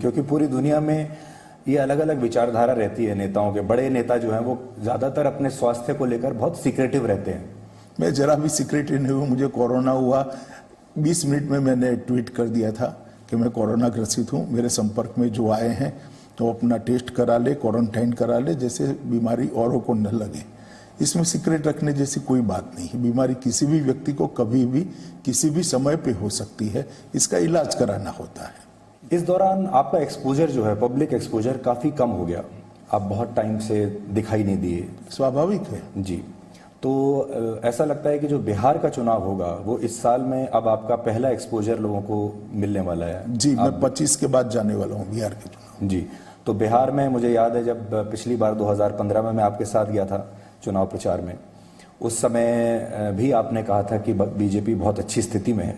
क्योंकि पूरी दुनिया में ये अलग अलग विचारधारा रहती है नेताओं के। बड़े नेता जो हैं वो ज़्यादातर अपने स्वास्थ्य को लेकर बहुत सीक्रेटिव रहते हैं। मैं जरा भी सीक्रेटिव नहीं हूँ। मुझे कोरोना हुआ 20 मिनट में मैंने ट्वीट कर दिया था कि मैं कोरोना ग्रसित हूँ। मेरे संपर्क में जो आए हैं तो अपना टेस्ट करा ले, क्वारंटाइन करा ले, जैसे बीमारी औरों को न लगे। इसमें सीक्रेट रखने जैसी कोई बात नहीं है। बीमारी किसी भी व्यक्ति को कभी भी किसी भी समय पे हो सकती है, इसका इलाज कराना होता है। इस दौरान आपका एक्सपोजर जो है, पब्लिक एक्सपोजर काफ़ी कम हो गया, आप बहुत टाइम से दिखाई नहीं दिए। स्वाभाविक है जी। तो ऐसा लगता है कि जो बिहार का चुनाव होगा वो इस साल में अब आपका पहला एक्सपोजर लोगों को मिलने वाला है। जी, मैं 25 के बाद जाने वाला हूँ बिहार के चुनाव। जी। तो बिहार में मुझे याद है जब पिछली बार 2015 में मैं आपके साथ गया था चुनाव प्रचार में, उस समय भी आपने कहा था कि बीजेपी बहुत अच्छी स्थिति में है।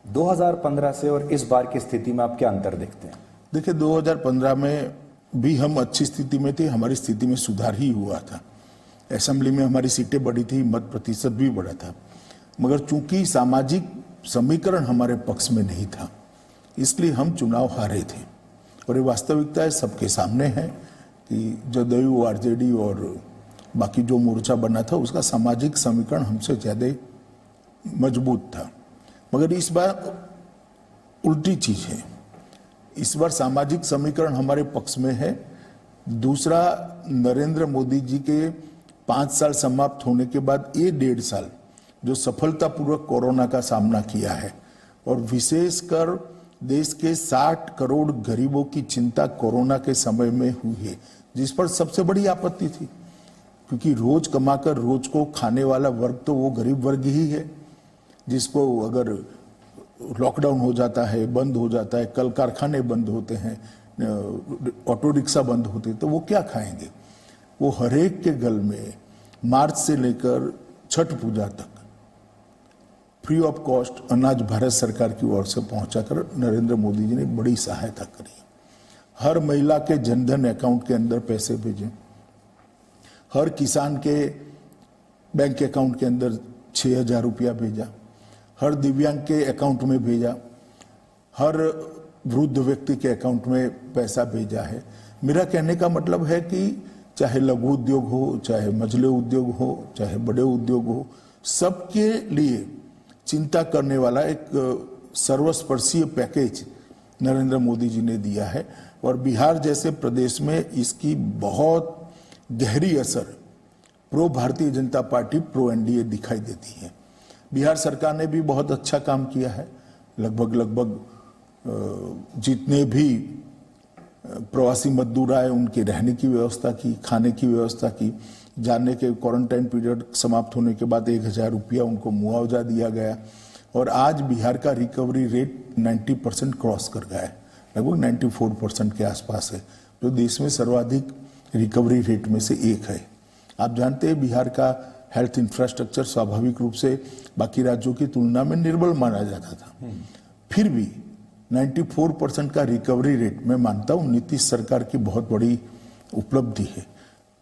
2015 से और इस बार की स्थिति में आप क्या अंतर देखते हैं? देखिए, 2015 में भी हम अच्छी स्थिति में थे, हमारी स्थिति में सुधार ही हुआ था। असेंबली में हमारी सीटें बढ़ी थी, मत प्रतिशत भी बढ़ा था, मगर चूंकि सामाजिक समीकरण हमारे पक्ष में नहीं था, इसलिए हम चुनाव हारे थे। और ये वास्तविकता है, सबके सामने है कि जदयू, आरजेडी और बाकी जो मोर्चा बना था उसका सामाजिक समीकरण हमसे ज़्यादा मजबूत था। मगर इस बार उल्टी चीज है। इस बार सामाजिक समीकरण हमारे पक्ष में है। दूसरा, नरेंद्र मोदी जी के 5 साल समाप्त होने के बाद ये 1.5 साल जो सफलतापूर्वक कोरोना का सामना किया है, और विशेषकर देश के 60 करोड़ गरीबों की चिंता कोरोना के समय में हुई है, जिस पर सबसे बड़ी आपत्ति थी, क्योंकि रोज कमाकर रोज को खाने वाला वर्ग तो वो गरीब वर्ग ही है, जिसको अगर लॉकडाउन हो जाता है, बंद हो जाता है, कल कारखाने बंद होते हैं, ऑटो रिक्शा बंद होते हैं, तो वो क्या खाएंगे। वो हरेक के गल में मार्च से लेकर छठ पूजा तक फ्री ऑफ कॉस्ट अनाज भारत सरकार की ओर से पहुंचाकर नरेंद्र मोदी जी ने बड़ी सहायता करी। हर महिला के जनधन अकाउंट के अंदर पैसे भेजे, हर किसान के बैंक अकाउंट के अंदर 6,000 रुपया भेजा, हर दिव्यांग के अकाउंट में भेजा, हर वृद्ध व्यक्ति के अकाउंट में पैसा भेजा है। मेरा कहने का मतलब है कि चाहे लघु उद्योग हो, चाहे मझले उद्योग हो, चाहे बड़े उद्योग हो, सबके लिए चिंता करने वाला एक सर्वस्पर्शीय पैकेज नरेंद्र मोदी जी ने दिया है। और बिहार जैसे प्रदेश में इसकी बहुत गहरी असर pro Bharatiya Janata party, pro NDA दिखाई देती है। बिहार सरकार ने भी बहुत अच्छा काम किया है। लगभग जितने भी प्रवासी मजदूर आए उनके रहने की व्यवस्था की, खाने की व्यवस्था की। जाने के क्वारंटाइन पीरियड समाप्त होने के बाद 1,000 रुपया उनको मुआवजा दिया गया। और आज बिहार का रिकवरी रेट 90% क्रॉस कर गया है, लगभग 94% के आसपास है, जो देश में सर्वाधिक रिकवरी रेट में से एक है। आप जानते हैं बिहार का हेल्थ इंफ्रास्ट्रक्चर स्वाभाविक रूप से बाकी राज्यों की तुलना में निर्बल माना जाता था, फिर भी 94% का रिकवरी रेट मैं मानता हूं नीतीश सरकार की बहुत बड़ी उपलब्धि है।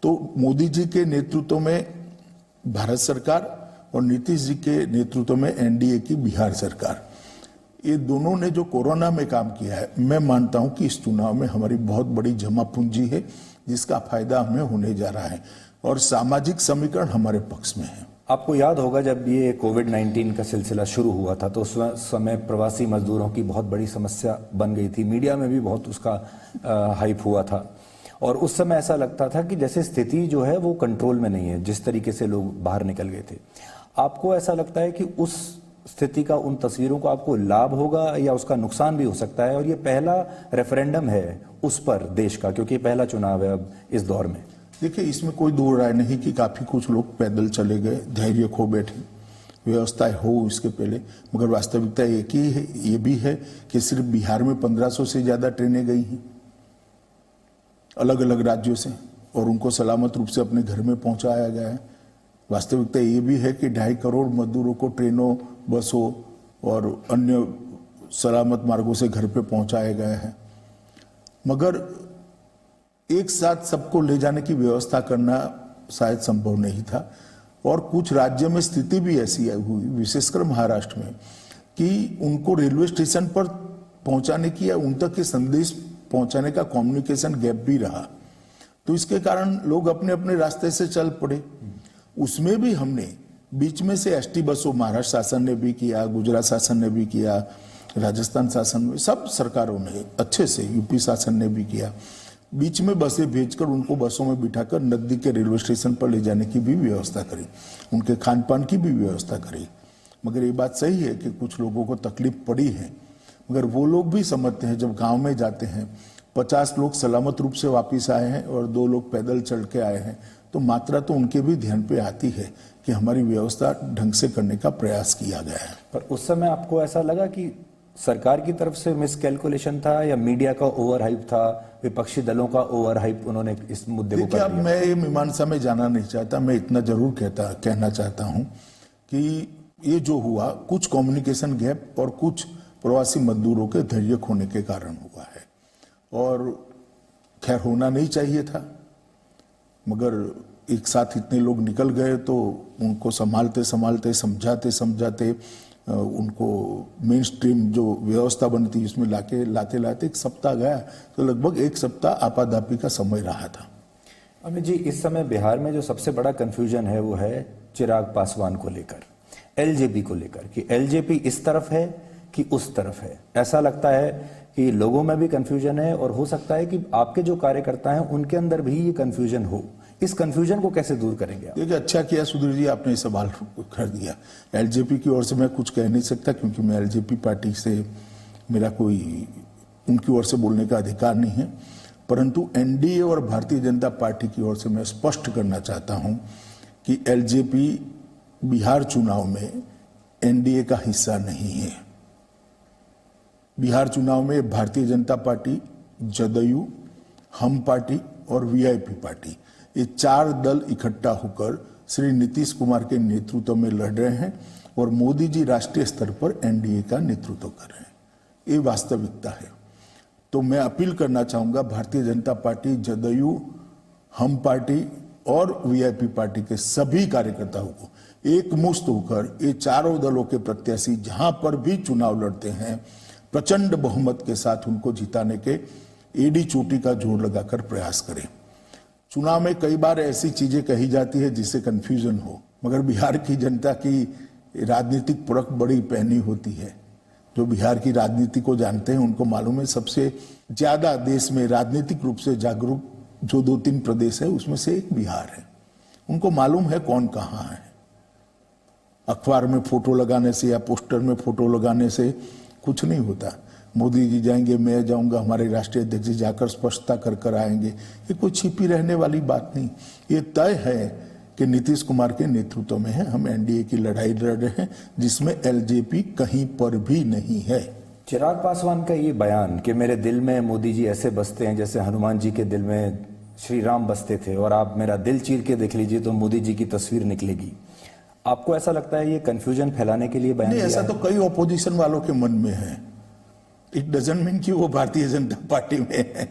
तो मोदी जी के नेतृत्व में भारत सरकार और नीतीश जी के नेतृत्व में एनडीए की बिहार सरकार, ये दोनों ने जो कोरोना में काम किया है, मैं मानता हूं कि इस चुनाव में हमारी बहुत बड़ी जमा पूंजी है, जिसका फायदा हमें होने जा रहा है। और सामाजिक समीकरण हमारे पक्ष में है। आपको याद होगा जब ये कोविड-19 का सिलसिला शुरू हुआ था तो उस समय प्रवासी मजदूरों की बहुत बड़ी समस्या बन गई थी। मीडिया में भी बहुत उसका हाइप हुआ था और उस समय ऐसा लगता था कि जैसे स्थिति जो है वो कंट्रोल में नहीं है, जिस तरीके से लोग बाहर निकल गए थे। आपको ऐसा लगता है कि उस स्थिति का, उन तस्वीरों को आपको लाभ होगा या उसका नुकसान भी हो सकता है? और ये पहला रेफरेंडम है उस पर देश का, क्योंकि पहला चुनाव है अब इस दौर में। देखिए, इसमें कोई दो राय नहीं कि काफी कुछ लोग पैदल चले गए, धैर्य खो बैठे, व्यवस्था हो इसके पहले, मगर वास्तविकता एक ही है, ये भी है कि सिर्फ बिहार में 1500 से ज्यादा ट्रेनें गई हैं अलग अलग राज्यों से, और उनको सलामत रूप से अपने घर में पहुंचाया गया है। वास्तविकता ये भी है कि 2.5 करोड़ मजदूरों को ट्रेनों, बसों और अन्य सलामत मार्गों से घर पे पहुंचाया गया है। मगर एक साथ सबको ले जाने की व्यवस्था करना शायद संभव नहीं था, और कुछ राज्य में स्थिति भी ऐसी हुई, विशेषकर महाराष्ट्र में, कि उनको रेलवे स्टेशन पर पहुंचाने की या उन तक के संदेश पहुंचाने का कम्युनिकेशन गैप भी रहा। तो इसके कारण लोग अपने अपने रास्ते से चल पड़े। उसमें भी हमने बीच में से एसटी बसों, महाराष्ट्र शासन ने भी किया, गुजरात शासन ने भी किया, राजस्थान शासन में, सब सरकारों ने अच्छे से, यूपी शासन ने भी किया, बीच में बसें भेजकर उनको बसों में बिठाकर नजदीक के रेलवे स्टेशन पर ले जाने की भी व्यवस्था करी, उनके खान पान की भी व्यवस्था करी। मगर ये बात सही है कि कुछ लोगों को तकलीफ पड़ी है, मगर वो लोग भी समझते हैं जब गांव में जाते हैं 50 लोग सलामत रूप से वापस आए हैं और 2 लोग पैदल चल के आए हैं, तो मात्रा तो उनके भी ध्यान पे आती है कि हमारी व्यवस्था ढंग से करने का प्रयास किया गया है। पर उस समय आपको ऐसा लगा कि सरकार की तरफ से मिसकैलकुलेशन था या मीडिया का ओवर हाइप था, विपक्षी दलों का ओवर हाइप उन्होंने इस मुद्दे को कर देखिए, लिया? अब मैं ये मीमांसा में जाना नहीं चाहता, मैं इतना जरूर कहना चाहता हूं कि ये जो हुआ कुछ कम्युनिकेशन गैप और कुछ प्रवासी मजदूरों के धैर्य खोने के कारण हुआ है, और खैर होना नहीं चाहिए था, मगर एक साथ इतने लोग निकल गए तो उनको संभालते संभालते, समझाते समझाते उनको मेन स्ट्रीम जो व्यवस्था बनी थी उसमें लाते लाते 1 सप्ताह गया, तो लगभग 1 सप्ताह आपाधापी का समय रहा था। अमित जी, इस समय बिहार में जो सबसे बड़ा कंफ्यूजन है वो है चिराग पासवान को लेकर, एलजेपी को लेकर, कि एलजेपी इस तरफ है कि उस तरफ है। ऐसा लगता है कि लोगों में भी कंफ्यूजन है और हो सकता है कि आपके जो कार्यकर्ता हैं उनके अंदर भी ये कंफ्यूजन हो। इस कंफ्यूजन को कैसे दूर करेंगे आप? देखिए, अच्छा किया सुधीर जी आपने ये सवाल कर दिया। एलजेपी की ओर से मैं कुछ कह नहीं सकता क्योंकि मैं एलजेपी पार्टी से मेरा कोई उनकी ओर से बोलने का अधिकार नहीं है, परंतु एनडीए और भारतीय जनता पार्टी की ओर से मैं स्पष्ट करना चाहता हूं कि एलजेपी बिहार चुनाव में एनडीए का हिस्सा नहीं है। बिहार चुनाव में भारतीय जनता पार्टी, जदयू, हम पार्टी और वीआईपी पार्टी, ये 4 दल इकट्ठा होकर श्री नीतीश कुमार के नेतृत्व में लड़ रहे हैं और मोदी जी राष्ट्रीय स्तर पर एनडीए का नेतृत्व कर रहे हैं। ये वास्तविकता है। तो मैं अपील करना चाहूंगा भारतीय जनता पार्टी, जदयू, हम पार्टी और वीआईपी पार्टी के सभी कार्यकर्ताओं को एकमुश्त होकर ये चारों दलों के प्रत्याशी जहां पर भी चुनाव लड़ते हैं प्रचंड बहुमत के साथ उनको जिताने के एडी चोटी का जोर लगाकर प्रयास करें। चुनाव में कई बार ऐसी चीजें कही जाती है जिससे कंफ्यूजन हो, मगर बिहार की जनता की राजनीतिक परख बड़ी पैनी होती है। जो बिहार की राजनीति को जानते हैं उनको मालूम है सबसे ज्यादा देश में राजनीतिक रूप से जागरूक जो 2-3 प्रदेश है उसमें से एक बिहार है। उनको मालूम है कौन कहाँ है। अखबार में फोटो लगाने से या पोस्टर में फोटो लगाने से कुछ नहीं होता। मोदी जी जाएंगे, मैं जाऊंगा, हमारे राष्ट्रीय अध्यक्ष जी जाकर स्पष्टता कर कर आएंगे, ये कोई छिपी रहने वाली बात नहीं। ये तय है कि नीतीश कुमार के नेतृत्व में है, हम एनडीए की लड़ाई लड़ रहे हैं जिसमें एलजेपी कहीं पर भी नहीं है। चिराग पासवान का ये बयान कि मेरे दिल में मोदी जी ऐसे बसते हैं जैसे हनुमान जी के दिल में श्री राम बसते थे, और आप मेरा दिल चीर के देख लीजिए तो मोदी जी की तस्वीर निकलेगी, आपको ऐसा लगता है ये कंफ्यूजन फैलाने के लिए बयान नहीं? दिया ऐसा है? तो कई ऑपोजिशन वालों के मन में है। इट डजंट मीन कि वो भारतीय जनता पार्टी में है,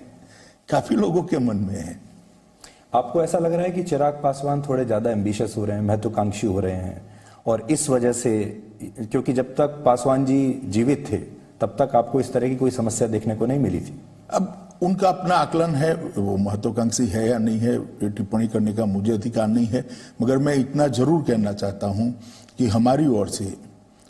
काफी लोगों के मन में है। आपको ऐसा लग रहा है कि चिराग पासवान थोड़े ज्यादा एम्बिशियस हो रहे हैं, महत्वाकांक्षी हो रहे हैं, और इस वजह से, क्योंकि जब तक पासवान जी जीवित थे तब तक आपको इस तरह की कोई समस्या देखने को नहीं मिली थी। अब उनका अपना आकलन है, वो महत्वाकांक्षी है या नहीं है ये टिप्पणी करने का मुझे अधिकार नहीं है, मगर मैं इतना जरूर कहना चाहता हूं कि हमारी ओर से,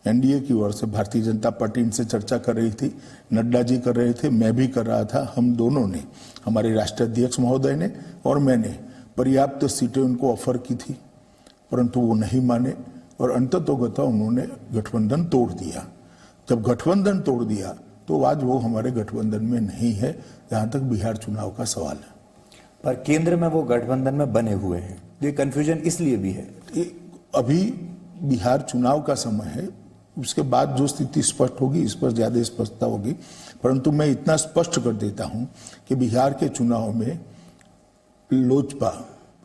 एनडीए की ओर से भारतीय जनता पार्टी इनसे चर्चा कर रही थी, नड्डा जी कर रहे थे, मैं भी कर रहा था, हम दोनों ने, हमारे राष्ट्रीय अध्यक्ष महोदय ने और मैंने पर्याप्त सीटें उनको ऑफर की थी, परंतु वो नहीं माने और अंततोगत्वा उन्होंने गठबंधन तोड़ दिया। जब गठबंधन तोड़ दिया तो आज वो हमारे गठबंधन में नहीं है, जहां तक बिहार चुनाव का सवाल है। पर केंद्र में वो गठबंधन में बने हुए हैं, ये कंफ्यूजन इसलिए भी है। अभी बिहार चुनाव का समय है, उसके बाद जो स्थिति स्पष्ट होगी इस पर ज्यादा स्पष्टता होगी, परंतु मैं इतना स्पष्ट कर देता हूं कि बिहार के चुनाव में लोजपा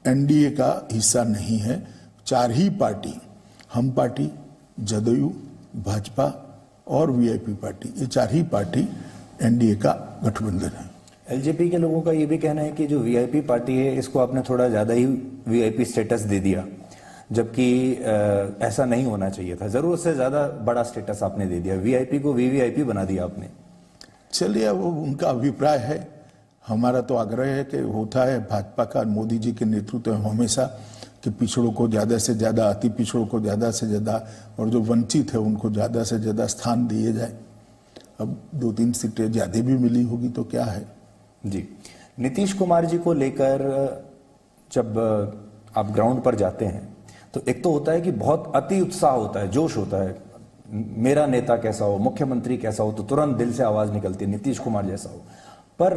एनडीए का हिस्सा नहीं है। 4 ही पार्टी, हम पार्टी, जदयू, भाजपा और वीआईपी पार्टी, ये 4 ही पार्टी एनडीए का गठबंधन है। एलजेपी के लोगों का ये भी कहना है कि जो वीआईपी पार्टी है इसको आपने थोड़ा ज्यादा ही वीआईपी स्टेटस दे दिया, जबकि ऐसा नहीं होना चाहिए था, जरूरत से ज्यादा बड़ा स्टेटस आपने दे दिया, वीआईपी को वीवीआईपी बना दिया आपने। चलिए, अब वो उनका अभिप्राय है। हमारा तो आग्रह है कि होता है भाजपा का, मोदी जी के नेतृत्व में हमेशा कि पिछड़ों को ज़्यादा से ज़्यादा, अति पिछड़ों को ज़्यादा से ज़्यादा, और जो वंचित है उनको ज़्यादा से ज़्यादा स्थान दिए जाए। अब 2-3 सीटें ज़्यादा भी मिली होगी तो क्या है। जी, नीतीश कुमार जी को लेकर जब आप ग्राउंड पर जाते हैं तो एक तो होता है कि बहुत अति उत्साह होता है, जोश होता है, मेरा नेता कैसा हो, मुख्यमंत्री कैसा हो, तो तुरंत दिल से आवाज निकलती है नीतीश कुमार जैसा हो। पर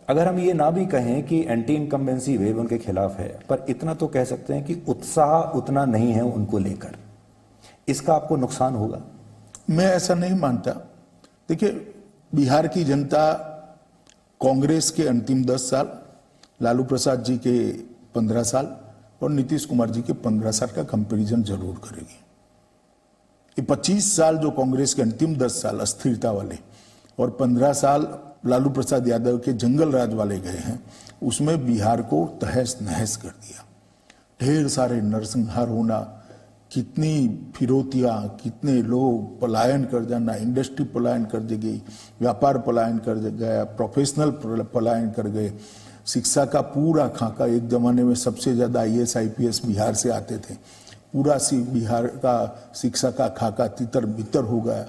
अगर हम ये ना भी कहें कि एंटी इनकम्बेंसी वेव उनके खिलाफ है, पर इतना तो कह सकते हैं कि उत्साह उतना नहीं है उनको लेकर, इसका आपको नुकसान होगा? मैं ऐसा नहीं मानता। देखिए, बिहार की जनता कांग्रेस के अंतिम 10 साल, लालू प्रसाद जी के 15 साल और नीतीश कुमार जी के 15 साल का कंपैरिजन जरूर करेगी। ये 25 साल जो कांग्रेस के अंतिम 10 साल अस्थिरता वाले और 15 साल लालू प्रसाद यादव के जंगल राज वाले गए हैं, उसमें बिहार को तहस नहस कर दिया। ढेर सारे नरसंहार होना, कितनी फिरौतियां, कितने लोग पलायन कर जाना, इंडस्ट्री पलायन कर गई, व्यापार पलायन कर गया, प्रोफेशनल पलायन कर गए, शिक्षा का पूरा खाका, एक जमाने में सबसे ज्यादा IAS IPS बिहार से आते थे, पूरा बिहार का शिक्षा का खाका तितर बितर हो गया,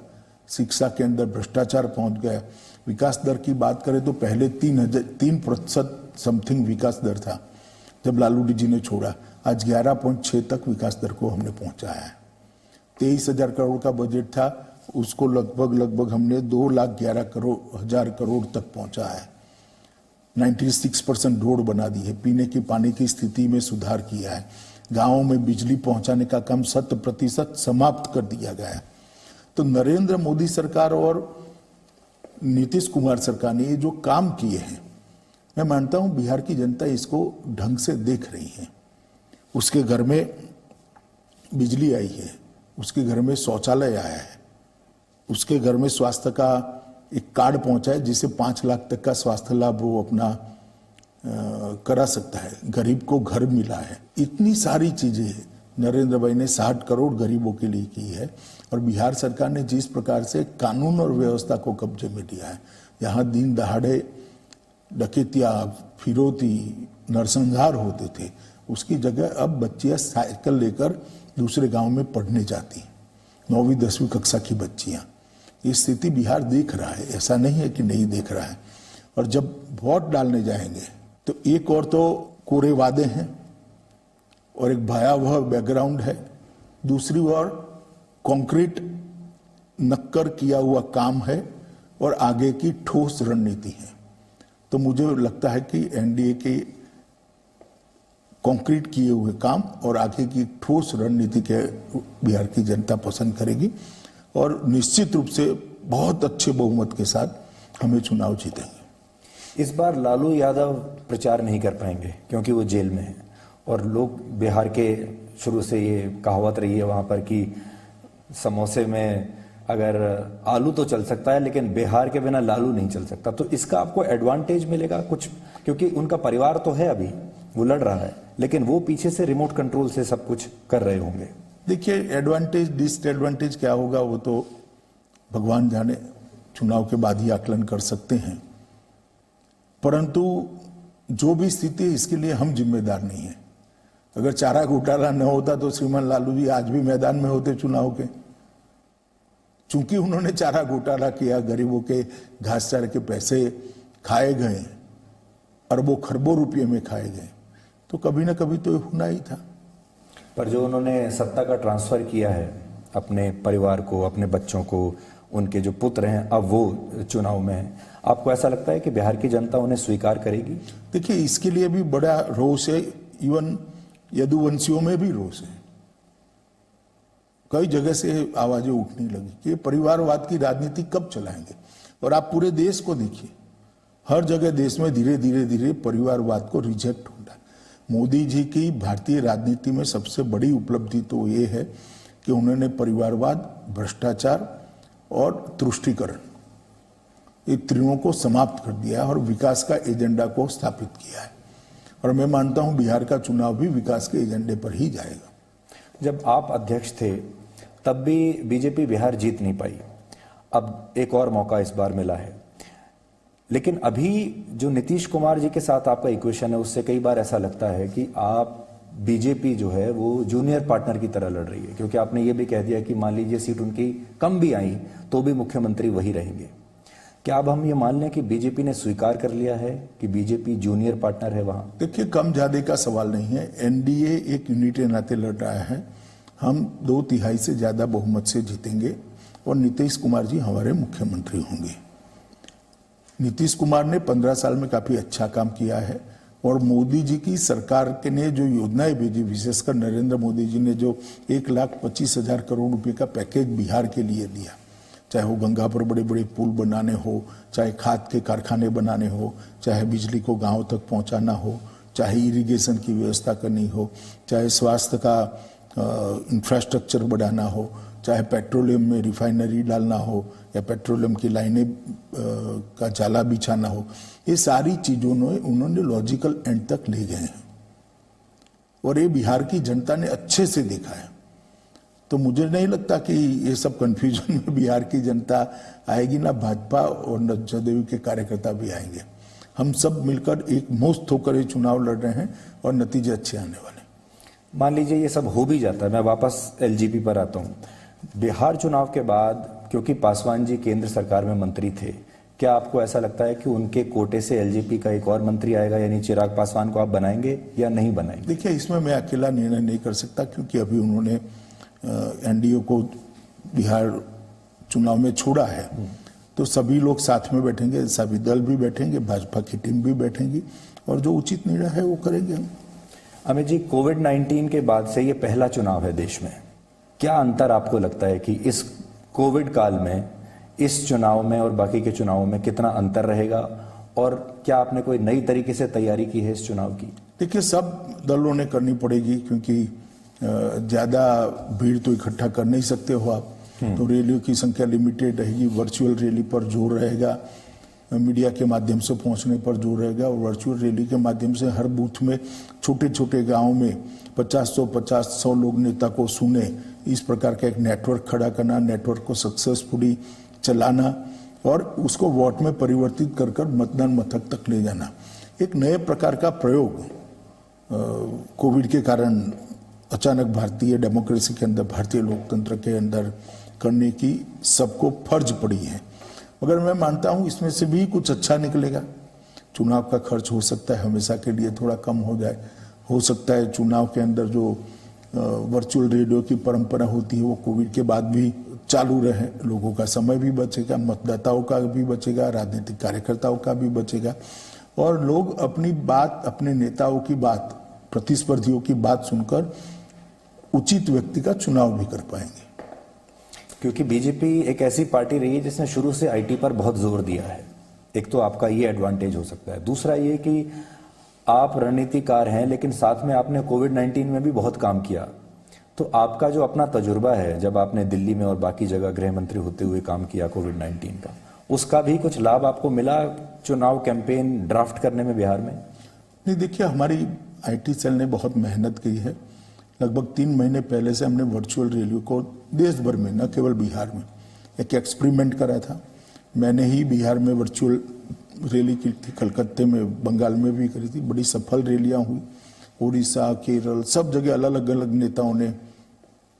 शिक्षा के अंदर भ्रष्टाचार पहुंच गया। विकास दर की बात करें तो पहले 3% समथिंग विकास दर था जब लालू जी ने छोड़ा, आज 11.6 तक विकास दर को हमने पहुंचाया है। 23,000 करोड़ का बजट था, उसको लगभग हमने 2,11,000 करोड़ तक पहुंचा है। 96% रोड बना दी है, पीने के पानी की स्थिति में सुधार किया है, गांवों में बिजली पहुंचाने का काम 100% समाप्त कर दिया गया है। तो नरेंद्र मोदी सरकार और नीतीश कुमार सरकार ने ये जो काम किए हैं, मैं मानता हूं बिहार की जनता इसको ढंग से देख रही है। उसके घर में बिजली आई है, उसके घर में शौचालय आया है, उसके घर में स्वास्थ्य का एक कार्ड पहुंचा है जिससे 5 लाख तक का स्वास्थ्य लाभ वो अपना करा सकता है, गरीब को घर मिला है। इतनी सारी चीजें नरेंद्र भाई ने 60 करोड़ गरीबों के लिए की है। और बिहार सरकार ने जिस प्रकार से कानून और व्यवस्था को कब्जे में लिया है, यहाँ दिन दहाड़े डकैतियां, फिरौती, नरसंहार होते थे, उसकी जगह अब बच्चियां साइकिल लेकर दूसरे गांव में पढ़ने जाती, 9वीं 10वीं कक्षा की बच्चियां। ये स्थिति बिहार देख रहा है, ऐसा नहीं है कि नहीं देख रहा है। और जब वोट डालने जाएंगे तो एक और तो कोरे वादे हैं और एक भयावह बैकग्राउंड है, दूसरी ओर कंक्रीट नक्कर किया हुआ काम है और आगे की ठोस रणनीति है। तो मुझे लगता है कि एनडीए के कंक्रीट किए हुए काम और आगे की ठोस रणनीति के बिहार की जनता पसंद करेगी और निश्चित रूप से बहुत अच्छे बहुमत के साथ हमें चुनाव जीतेंगे। इस बार लालू यादव प्रचार नहीं कर पाएंगे क्योंकि वो जेल में है, और लोग बिहार के शुरू से ये कहावत रही है वहां पर कि समोसे में अगर आलू तो चल सकता है लेकिन बिहार के बिना लालू नहीं चल सकता। तो इसका आपको एडवांटेज मिलेगा कुछ, क्योंकि उनका परिवार तो है, अभी वो लड़ रहा है, लेकिन वो पीछे से रिमोट कंट्रोल से सब कुछ कर रहे होंगे। देखिए, एडवांटेज डिसएडवांटेज क्या होगा वो तो भगवान जाने, चुनाव के बाद ही आकलन कर सकते हैं। परंतु जो भी स्थिति है इसके लिए हम जिम्मेदार नहीं है। अगर चारा घोटाला न होता तो श्रीमान लालू जी आज भी मैदान में होते चुनाव के। चूंकि उन्होंने चारा घोटाला किया, गरीबों के घास चारे के पैसे खाए गए, अरबों खरबों रुपये में खाए गए, तो कभी ना कभी तो होना ही था। पर जो उन्होंने सत्ता का ट्रांसफर किया है अपने परिवार को, अपने बच्चों को, उनके जो पुत्र हैं अब वो चुनाव में हैं, आपको ऐसा लगता है कि बिहार की जनता उन्हें स्वीकार करेगी? देखिए, इसके लिए भी बड़ा रोष है, इवन यदुवंशियों में भी रोष है। कई जगह से आवाजें उठने लगी कि परिवारवाद की राजनीति कब चलाएंगे। और आप पूरे देश को देखिए, हर जगह देश में धीरे धीरे परिवारवाद को रिजेक्ट हो रहा है। मोदी जी की भारतीय राजनीति में सबसे बड़ी उपलब्धि तो ये है कि उन्होंने परिवारवाद, भ्रष्टाचार और तुष्टीकरण, ये त्रियों को समाप्त कर दिया और विकास का एजेंडा को स्थापित किया है। और मैं मानता हूं बिहार का चुनाव भी विकास के एजेंडे पर ही जाएगा। जब आप अध्यक्ष थे तब भी बीजेपी बिहार जीत नहीं पाई, अब एक और मौका इस बार मिला है। लेकिन अभी जो नीतीश कुमार जी के साथ आपका इक्वेशन है उससे कई बार ऐसा लगता है कि आप बीजेपी जो है वो जूनियर पार्टनर की तरह लड़ रही है, क्योंकि आपने ये भी कह दिया कि मान लीजिए सीट उनकी कम भी आई तो भी मुख्यमंत्री वही रहेंगे। क्या अब हम ये मान लें कि बीजेपी ने स्वीकार कर लिया है कि बीजेपी जूनियर पार्टनर है वहां? देखिए, कम ज्यादा का सवाल नहीं है। एनडीए एक यूनिट के नाते लड़ रहा है। हम 2/3 से ज्यादा बहुमत से जीतेंगे और नीतीश कुमार जी हमारे मुख्यमंत्री होंगे। नीतीश कुमार ने 15 साल में काफी अच्छा काम किया है और मोदी जी की सरकार के ने जो योजनाएं भेजी, विशेषकर नरेंद्र मोदी जी ने जो 1,25,000 करोड़ रुपए का पैकेज बिहार के लिए दिया, चाहे वो गंगा पर बड़े बड़े पुल बनाने हो, चाहे खाद के कारखाने बनाने हो, चाहे बिजली को गांव तक पहुंचाना हो, चाहे इरिगेशन की व्यवस्था करनी हो, चाहे स्वास्थ्य का इंफ्रास्ट्रक्चर बढ़ाना हो, चाहे पेट्रोलियम में रिफाइनरी डालना हो या पेट्रोलियम की लाइनें का जाला बिछाना हो, ये सारी चीजों में उन्होंने लॉजिकल एंड तक ले गए हैं और ये बिहार की जनता ने अच्छे से देखा है। तो मुझे नहीं लगता कि ये सब कंफ्यूजन में बिहार की जनता आएगी, ना भाजपा और न जदयू के कार्यकर्ता भी आएंगे। हम सब मिलकर एक मुश्त होकर ये चुनाव लड़ रहे हैं और नतीजे अच्छे आने वाले। मान लीजिए ये सब हो भी जाता है, मैं वापस एलजीपी पर आता हूँ। बिहार चुनाव के बाद क्योंकि पासवान जी केंद्र सरकार में मंत्री थे, क्या आपको ऐसा लगता है कि उनके कोटे से एलजेपी का एक और मंत्री आएगा, यानी चिराग पासवान को आप बनाएंगे या नहीं बनाएंगे? देखिए, इसमें मैं अकेला निर्णय नहीं कर सकता क्योंकि अभी उन्होंने एनडीए को बिहार चुनाव में छोड़ा है, तो सभी लोग साथ में बैठेंगे, सभी दल भी बैठेंगे, भाजपा की टीम भी बैठेंगी और जो उचित निर्णय है वो करेंगे हम। अमित जी, कोविड-19 के बाद से ये पहला चुनाव है देश में। क्या अंतर आपको लगता है कि इस कोविड काल में इस चुनाव में और बाकी के चुनावों में कितना अंतर रहेगा, और क्या आपने कोई नई तरीके से तैयारी की है इस चुनाव की? देखिए, सब दलों ने करनी पड़ेगी क्योंकि ज्यादा भीड़ तो इकट्ठा कर नहीं सकते हो आप, तो रैलियों की संख्या लिमिटेड रहेगी। वर्चुअल रैली पर जोर रहेगा, मीडिया के माध्यम से पहुंचने पर जोर रहेगा और वर्चुअल रैली के माध्यम से हर बूथ में छोटे छोटे गांव में 50-100 लोग नेता को सुने, इस प्रकार का एक नेटवर्क खड़ा करना, नेटवर्क को सक्सेसफुली चलाना और उसको वोट में परिवर्तित कर कर मतदान मथक तक ले जाना। एक नए प्रकार का प्रयोग कोविड के कारण अचानक भारतीय डेमोक्रेसी के अंदर, भारतीय लोकतंत्र के अंदर करने की सबको फर्ज पड़ी है। मगर मैं मानता हूं इसमें से भी कुछ अच्छा निकलेगा। चुनाव का खर्च हो सकता है हमेशा के लिए थोड़ा कम हो जाए, हो सकता है चुनाव के अंदर जो वर्चुअल रेडियो की परंपरा होती है वो कोविड के बाद भी चालू रहे, लोगों का समय भी बचेगा, मतदाताओं का भी बचेगा, राजनीतिक कार्यकर्ताओं का भी बचेगा और लोग अपनी बात, अपने नेताओं की बात, प्रतिस्पर्धियों की बात सुनकर उचित व्यक्ति का चुनाव भी कर पाएंगे। क्योंकि बीजेपी एक ऐसी पार्टी रही है जिसने शुरू से आईटी पर बहुत जोर दिया है। एक तो आपका ये एडवांटेज हो सकता है, दूसरा ये कि आप रणनीतिकार हैं लेकिन साथ में आपने कोविड-19 में भी बहुत काम किया, तो आपका जो अपना तजुर्बा है, जब आपने दिल्ली में और बाकी जगह गृह मंत्री होते हुए काम किया कोविड-19 का, उसका भी कुछ लाभ आपको मिला चुनाव कैंपेन ड्राफ्ट करने में बिहार में? नहीं, देखिए, हमारी आईटी सेल ने बहुत मेहनत की है। लगभग 3 महीने पहले से हमने वर्चुअल रैली को देश भर में, न केवल बिहार में, एक एक्सपेरिमेंट करा था। मैंने ही बिहार में वर्चुअल रैली की थी, कलकत्ते में, बंगाल में भी करी थी। बड़ी सफल रैलियां हुई, उड़ीसा, केरल, सब जगह अलग अलग नेताओं ने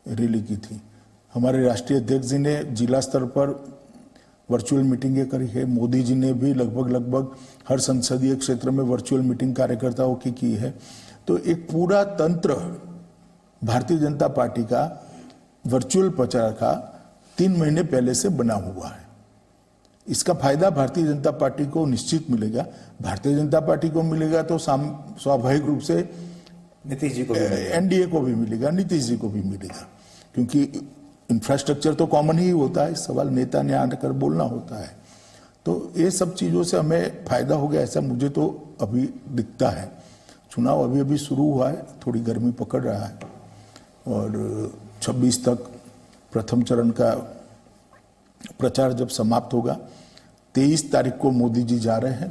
रैली की थी। हमारे राष्ट्रीय अध्यक्ष जी ने जिला स्तर पर वर्चुअल मीटिंगें करी है। मोदी जी ने भी लगभग हर संसदीय क्षेत्र में वर्चुअल मीटिंग कार्यकर्ताओं की है। तो एक पूरा तंत्र भारतीय जनता पार्टी का वर्चुअल प्रचार का 3 महीने पहले से बना हुआ है। इसका फायदा भारतीय जनता पार्टी को निश्चित मिलेगा। भारतीय जनता पार्टी को मिलेगा तो स्वाभाविक रूप से नीतीश जी को भी मिलेगा, एनडीए को भी मिलेगा, नीतीश जी को भी मिलेगा, क्योंकि इंफ्रास्ट्रक्चर तो कॉमन ही होता है, सवाल नेता ने आकर बोलना होता है। तो ये सब चीजों से हमें फायदा हो गया, ऐसा मुझे तो अभी दिखता है। चुनाव अभी अभी शुरू हुआ है, थोड़ी गर्मी पकड़ रहा है और 26 तक प्रथम चरण का प्रचार जब समाप्त होगा, 23 तारीख को मोदी जी जा रहे हैं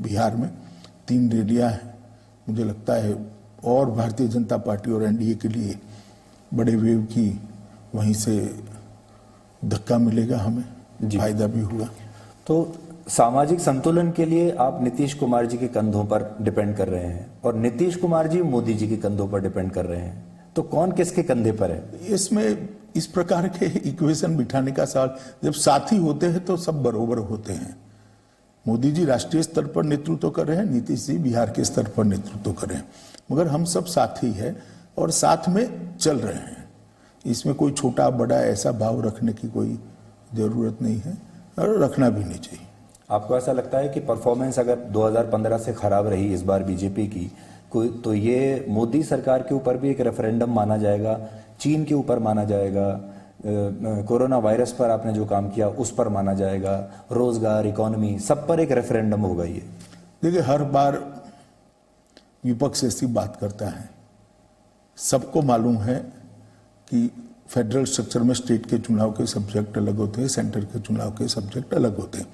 बिहार में। 3 रैलियां हैं। मुझे लगता है और भारतीय जनता पार्टी और एनडीए के लिए बड़े वेव की वहीं से धक्का मिलेगा, हमें फायदा भी हुआ। तो सामाजिक संतुलन के लिए आप नीतीश कुमार जी के कंधों पर डिपेंड कर रहे हैं और नीतीश कुमार जी मोदी जी के कंधों पर डिपेंड कर रहे हैं, तो कौन किसके कंधे पर है? इसमें इस प्रकार के इक्वेशन बिठाने का सवाल, जब साथी होते हैं तो सब बरोबर होते हैं। मोदी जी राष्ट्रीय स्तर पर नेतृत्व कर रहे हैं, नीतीश जी बिहार के स्तर पर नेतृत्व कर रहे हैं, मगर हम सब साथी हैं और साथ में चल रहे हैं। इसमें कोई छोटा बड़ा ऐसा भाव रखने की कोई जरूरत नहीं है और रखना भी नहीं चाहिए। आपको ऐसा लगता है कि परफॉर्मेंस अगर 2015 से खराब रही इस बार बीजेपी की, तो ये मोदी सरकार के ऊपर भी एक रेफरेंडम माना जाएगा, चीन के ऊपर माना जाएगा, कोरोना वायरस पर आपने जो काम किया उस पर माना जाएगा, रोजगार, इकोनॉमी, सब पर एक रेफरेंडम होगा ये? देखिए, हर बार विपक्ष ऐसी बात करता है। सबको मालूम है कि फेडरल स्ट्रक्चर में स्टेट के चुनाव के सब्जेक्ट अलग होते हैं, सेंटर के चुनाव के सब्जेक्ट अलग होते हैं।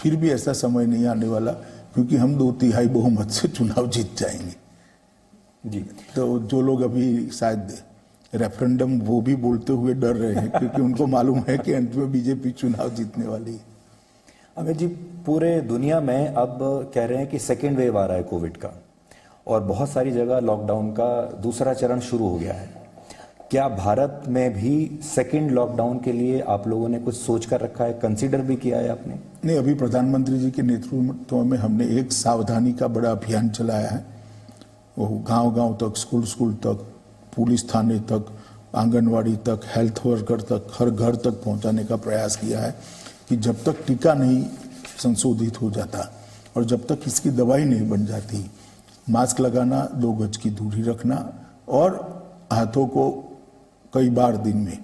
फिर भी ऐसा समय नहीं आने वाला क्योंकि हम 2/3 बहुमत से चुनाव जीत जाएंगे जी। तो जो लोग अभी शायद रेफरेंडम वो भी बोलते हुए डर रहे हैं क्योंकि उनको मालूम है कि अंत में बीजेपी चुनाव जीतने वाली है। अमित जी, पूरे दुनिया में अब कह रहे हैं कि सेकेंड वेव आ रहा है कोविड का और बहुत सारी जगह लॉकडाउन का दूसरा चरण शुरू हो गया है। क्या भारत में भी सेकेंड लॉकडाउन के लिए आप लोगों ने कुछ सोच कर रखा है, कंसीडर भी किया है आपने? नहीं, अभी प्रधानमंत्री जी के नेतृत्व में हमने एक सावधानी का बड़ा अभियान चलाया है। वो गांव-गांव तक, स्कूल तक, पुलिस थाने तक, आंगनवाड़ी तक, हेल्थ वर्कर तक, हर घर तक पहुंचाने का प्रयास किया है कि जब तक टीका नहीं संशोधित हो जाता और जब तक इसकी दवाई नहीं बन जाती, मास्क लगाना, 2 गज की दूरी रखना और हाथों को कई बार दिन में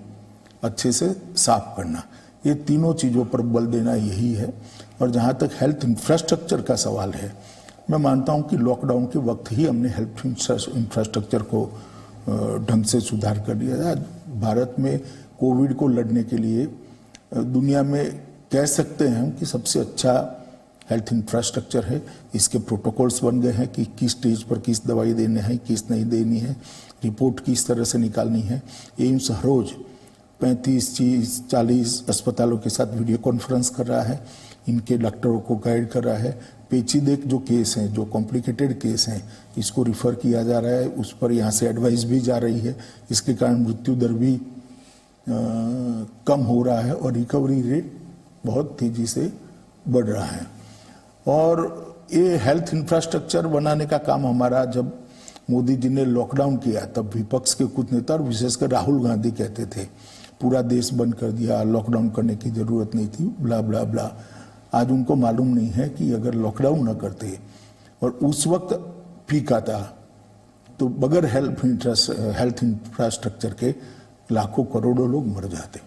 अच्छे से साफ करना, ये तीनों चीज़ों पर बल देना यही है। और जहाँ तक हेल्थ इंफ्रास्ट्रक्चर का सवाल है, मैं मानता हूँ कि लॉकडाउन के वक्त ही हमने हेल्थ इंफ्रास्ट्रक्चर को ढंग से सुधार कर दिया था। भारत में कोविड को लड़ने के लिए दुनिया में कह सकते हैं हम कि सबसे अच्छा हेल्थ इंफ्रास्ट्रक्चर है। इसके प्रोटोकॉल्स बन गए हैं कि किस स्टेज पर किस दवाई देनी है, किस नहीं देनी है, रिपोर्ट किस तरह से निकालनी है। एम्स हर रोज 35-40 अस्पतालों के साथ वीडियो कॉन्फ्रेंस कर रहा है, इनके डॉक्टरों को गाइड कर रहा है। पेचीदे जो केस हैं, जो कॉम्प्लिकेटेड केस हैं, इसको रिफ़र किया जा रहा है, उस पर यहाँ से एडवाइस भी जा रही है। इसके कारण मृत्यु दर भी कम हो रहा है और रिकवरी रेट बहुत तेज़ी से बढ़ रहा है। और ये हेल्थ इंफ्रास्ट्रक्चर बनाने का काम हमारा, जब मोदी जी ने लॉकडाउन किया तब विपक्ष के कुछ नेता और विशेषकर राहुल गांधी कहते थे पूरा देश बंद कर दिया, लॉकडाउन करने की जरूरत नहीं थी, ब्ला ब्ला ब्ला। आज उनको मालूम नहीं है कि अगर लॉकडाउन न करते और उस वक्त पीक आता तो बगैर हेल्थ इंफ्रास्ट्रक्चर के लाखों करोड़ों लोग मर जाते।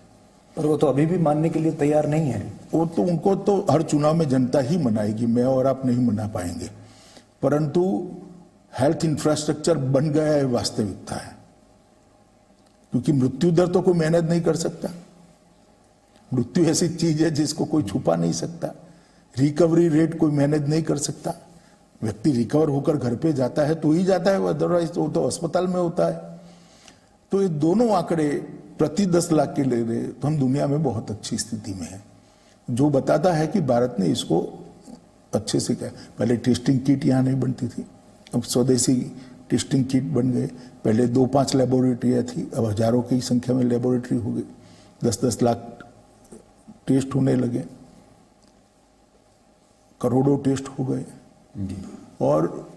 पर वो तो अभी भी मानने के लिए तैयार नहीं है। वो तो उनको तो हर चुनाव में जनता ही मनाएगी, मैं और आप नहीं मना पाएंगे। परंतु हेल्थ इंफ्रास्ट्रक्चर बन गया है, वास्तविकता है। क्योंकि मृत्यु दर तो कोई मैनेज नहीं कर सकता। मृत्यु ऐसी चीज है जिसको कोई छुपा नहीं सकता। रिकवरी रेट कोई मैनेज नहीं कर सकता। व्यक्ति रिकवर होकर घर पे जाता है तो ही जाता है, अदरवाइज तो अस्पताल में होता है। तो ये दोनों आंकड़े प्रति 10 लाख के ले रहे तो हम दुनिया में बहुत अच्छी स्थिति में है, जो बताता है कि भारत ने इसको अच्छे से किया। पहले टेस्टिंग किट यहाँ नहीं बनती थी, अब स्वदेशी टेस्टिंग किट बन गए। पहले 2-5 लेबोरेटरियाँ थी, अब हजारों की संख्या में लेबोरेटरी हो गई। 10-10 लाख टेस्ट होने लगे, करोड़ों टेस्ट हो गए और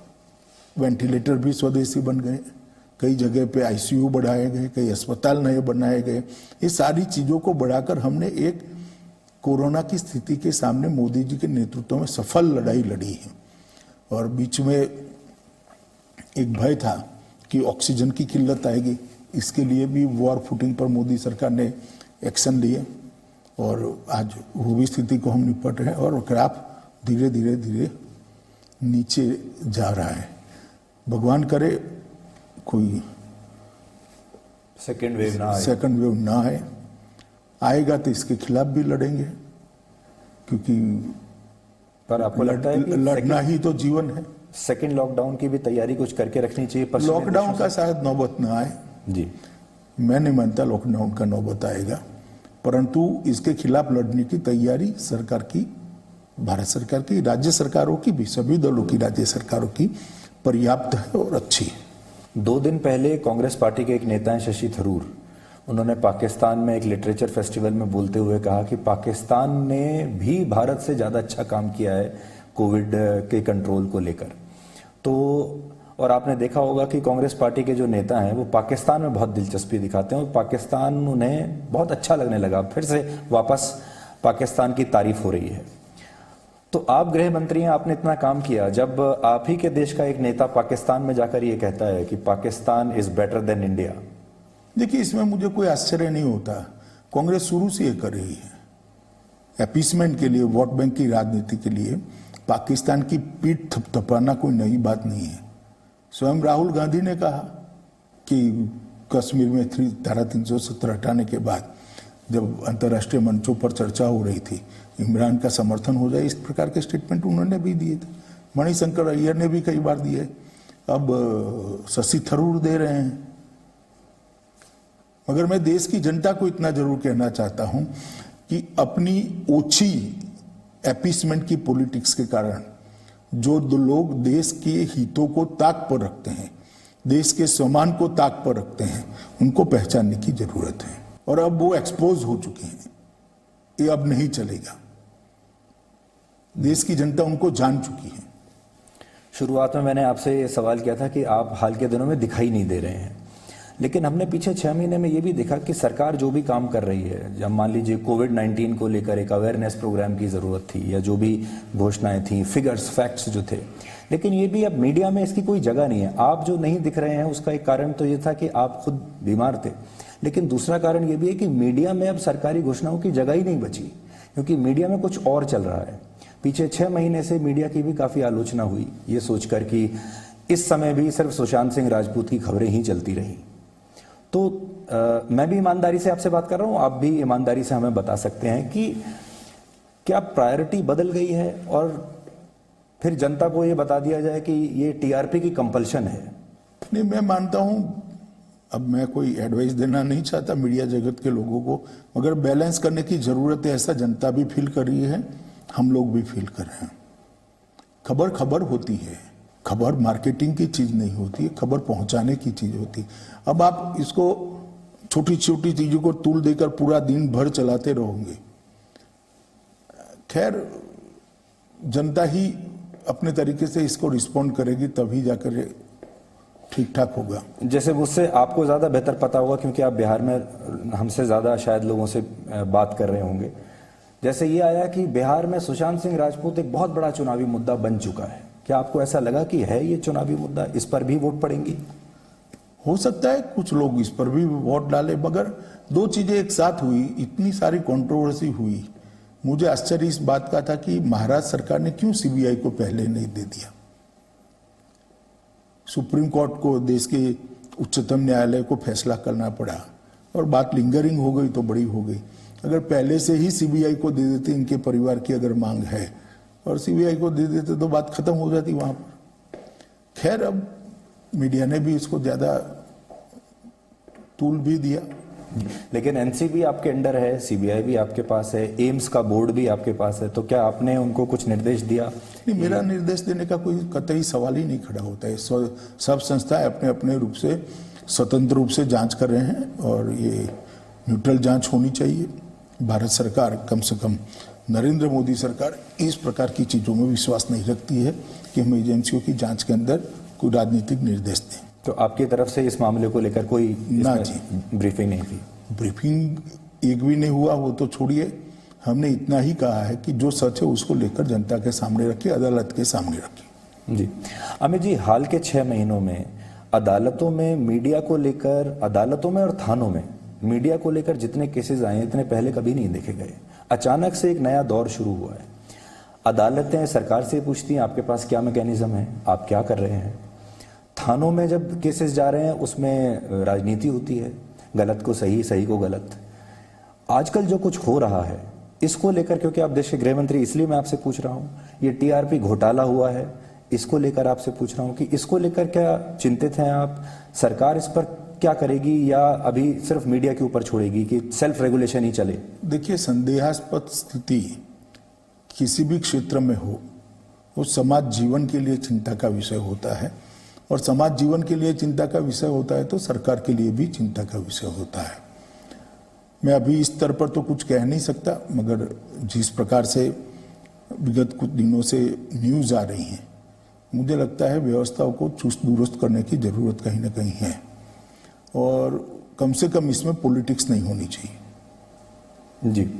वेंटिलेटर भी स्वदेशी बन गए। कई जगह पे आईसीयू बढ़ाए गए, कई अस्पताल नए बनाए गए। ये सारी चीज़ों को बढ़ाकर हमने एक कोरोना की स्थिति के सामने मोदी जी के नेतृत्व में सफल लड़ाई लड़ी है। और बीच में एक भय था कि ऑक्सीजन की किल्लत आएगी, इसके लिए भी वॉर फुटिंग पर मोदी सरकार ने एक्शन लिए और आज वो भी स्थिति को हम निपट रहे हैं और ग्राफ धीरे धीरे नीचे जा रहा है। भगवान करे कोई सेकेंड वेव ना आए। आएगा तो इसके खिलाफ भी लड़ेंगे, क्योंकि पर आपको लगता है कि लड़ना ही तो जीवन है। सेकेंड लॉकडाउन की भी तैयारी कुछ करके रखनी चाहिए। लॉकडाउन का शायद नौबत ना आए जी, मैं नहीं मानता लॉकडाउन का नौबत आएगा, परंतु इसके खिलाफ लड़ने की तैयारी सरकार की भारत सरकार की, राज्य सरकारों की भी, सभी दलों की राज्य सरकारों की पर्याप्त है और अच्छी है। 2 दिन पहले कांग्रेस पार्टी के एक नेता हैं शशि थरूर, उन्होंने पाकिस्तान में एक लिटरेचर फेस्टिवल में बोलते हुए कहा कि पाकिस्तान ने भी भारत से ज़्यादा अच्छा काम किया है कोविड के कंट्रोल को लेकर। तो और आपने देखा होगा कि कांग्रेस पार्टी के जो नेता हैं वो पाकिस्तान में बहुत दिलचस्पी दिखाते हैं और पाकिस्तान उन्हें बहुत अच्छा लगने लगा, फिर से वापस पाकिस्तान की तारीफ हो रही है। तो आप गृह मंत्री हैं, आपने इतना काम किया, जब आप ही के देश का एक नेता पाकिस्तान में जाकर ये कहता है कि Pakistan is better than India. देखिए, इसमें मुझे कोई आश्चर्य नहीं होता। कांग्रेस शुरू से ये कर रही है, अपीसमेंट के लिए, वोट बैंक की राजनीति के लिए पाकिस्तान की पीठ थपथपाना कोई नई बात नहीं है। स्वयं राहुल गांधी ने कहा कि कश्मीर में धारा 370 हटाने के बाद जब अंतर्राष्ट्रीय मंचों पर चर्चा हो रही थी, इमरान का समर्थन हो जाए, इस प्रकार के स्टेटमेंट उन्होंने भी दिए थे। मणिशंकर अय्यर ने भी कई बार दिए, अब शशि थरूर दे रहे हैं। मगर मैं देश की जनता को इतना जरूर कहना चाहता हूं कि अपनी ओछी अपीसमेंट की पॉलिटिक्स के कारण जो लोग देश के हितों को ताक पर रखते हैं, देश के सम्मान को ताक पर रखते हैं, उनको पहचानने की जरूरत है। और अब वो एक्सपोज हो चुके हैं, ये अब नहीं चलेगा। देश की जनता उनको जान चुकी है। शुरुआत में मैंने आपसे ये सवाल किया था कि आप हाल के दिनों में दिखाई नहीं दे रहे हैं, लेकिन हमने पीछे 6 महीने में ये भी देखा कि सरकार जो भी काम कर रही है, जब मान लीजिए कोविड-19 को लेकर एक अवेयरनेस प्रोग्राम की ज़रूरत थी या जो भी घोषणाएं थी, फिगर्स, फैक्ट्स जो थे, लेकिन ये भी अब मीडिया में इसकी कोई जगह नहीं है। आप जो नहीं दिख रहे हैं उसका एक कारण तो ये था कि आप खुद बीमार थे, लेकिन दूसरा कारण ये भी है कि मीडिया में अब सरकारी घोषणाओं की जगह ही नहीं बची, क्योंकि मीडिया में कुछ और चल रहा है। पीछे 6 महीने से मीडिया की भी काफ़ी आलोचना हुई, ये सोचकर कि इस समय भी सिर्फ सुशांत सिंह राजपूत की खबरें ही चलती रहीं। तो मैं भी ईमानदारी से आपसे बात कर रहा हूं, आप भी ईमानदारी से हमें बता सकते हैं कि क्या प्रायोरिटी बदल गई है और फिर जनता को ये बता दिया जाए कि ये टीआरपी की कंपल्शन है। नहीं, मैं मानता हूं, अब मैं कोई एडवाइस देना नहीं चाहता मीडिया जगत के लोगों को, मगर बैलेंस करने की जरूरत है। ऐसा जनता भी फील कर रही है, हम लोग भी फील कर रहे हैं। खबर खबर होती है, खबर मार्केटिंग की चीज नहीं होती है, खबर पहुंचाने की चीज होती है। अब आप इसको छोटी छोटी चीजों को तूल देकर पूरा दिन भर चलाते रहोगे, खैर जनता ही अपने तरीके से इसको रिस्पॉन्ड करेगी, तभी जाकर ठीक ठाक होगा। जैसे मुझसे आपको ज्यादा बेहतर पता होगा क्योंकि आप बिहार में हमसे ज्यादा शायद लोगों से बात कर रहे होंगे। जैसे ये आया कि बिहार में सुशांत सिंह राजपूत एक बहुत बड़ा चुनावी मुद्दा बन चुका है, क्या आपको ऐसा लगा कि है ये चुनावी मुद्दा, इस पर भी वोट पड़ेंगी? हो सकता है कुछ लोग इस पर भी वोट डाले, मगर दो चीजें एक साथ हुई, इतनी सारी कंट्रोवर्सी हुई। मुझे आश्चर्य इस बात का था कि महाराष्ट्र सरकार ने क्यों सीबीआई को पहले नहीं दे दिया। सुप्रीम कोर्ट को, देश के उच्चतम न्यायालय को फैसला करना पड़ा और बात लिंगरिंग हो गई तो बड़ी हो गई। अगर पहले से ही सीबीआई को दे देते, इनके परिवार की अगर मांग है, और सीबीआई को दे देते तो बात खत्म हो जाती वहां पर। खैर, अब मीडिया ने भी इसको ज्यादा तूल भी दिया। लेकिन एनसीबी आपके अंडर है, सीबीआई भी आपके पास है, एम्स का बोर्ड भी आपके पास है, तो क्या आपने उनको कुछ निर्देश दिया? नहीं, मेरा निर्देश देने का कोई कतई सवाल ही नहीं खड़ा होता है। सब संस्थाएं अपने अपने रूप से स्वतंत्र रूप से जांच कर रहे हैं और ये न्यूट्रल जांच होनी चाहिए। भारत सरकार, कम से कम नरेंद्र मोदी सरकार, इस प्रकार की चीजों में विश्वास नहीं रखती है कि हम एजेंसियों की जांच के अंदर कोई राजनीतिक निर्देश दें। तो आपकी तरफ से इस मामले को लेकर कोई ब्रीफिंग नहीं थी? ब्रीफिंग एक भी नहीं हुआ, वो तो छोड़िए। हमने इतना ही कहा है कि जो सच है उसको लेकर जनता के सामने रखिए, अदालत के सामने रखिए। जी अमित जी, हाल के 6 महीनों में अदालतों में मीडिया को लेकर, अदालतों में और थानों में मीडिया को लेकर जितने केसेस आए इतने पहले कभी नहीं देखे गए। अचानक से एक नया दौर शुरू हुआ है। अदालतें सरकार से पूछती हैं आपके पास क्या मैकेनिज्म है, आप क्या कर रहे हैं। थानों में जब केसेस जा रहे हैं उसमें राजनीति होती है, गलत को सही, सही को गलत। आजकल जो कुछ हो रहा है इसको लेकर, क्योंकि आप देश के गृह मंत्री, इसलिए मैं आपसे पूछ रहा हूं, ये टीआरपी घोटाला हुआ है, इसको लेकर आपसे पूछ रहा हूं कि इसको लेकर क्या चिंतित हैं आप? सरकार इस पर क्या करेगी या अभी सिर्फ मीडिया के ऊपर छोड़ेगी कि सेल्फ रेगुलेशन ही चले? देखिए, संदेहास्पद स्थिति किसी भी क्षेत्र में हो, वो समाज जीवन के लिए चिंता का विषय होता है, और समाज जीवन के लिए चिंता का विषय होता है तो सरकार के लिए भी चिंता का विषय होता है। मैं अभी इस स्तर पर तो कुछ कह नहीं सकता, मगर जिस प्रकार से विगत कुछ दिनों से न्यूज़ आ रही हैं, मुझे लगता है व्यवस्थाओं को चुस्त दुरुस्त करने की जरूरत कहीं ना कहीं है, और कम से कम इसमें पॉलिटिक्स नहीं होनी चाहिए। जी,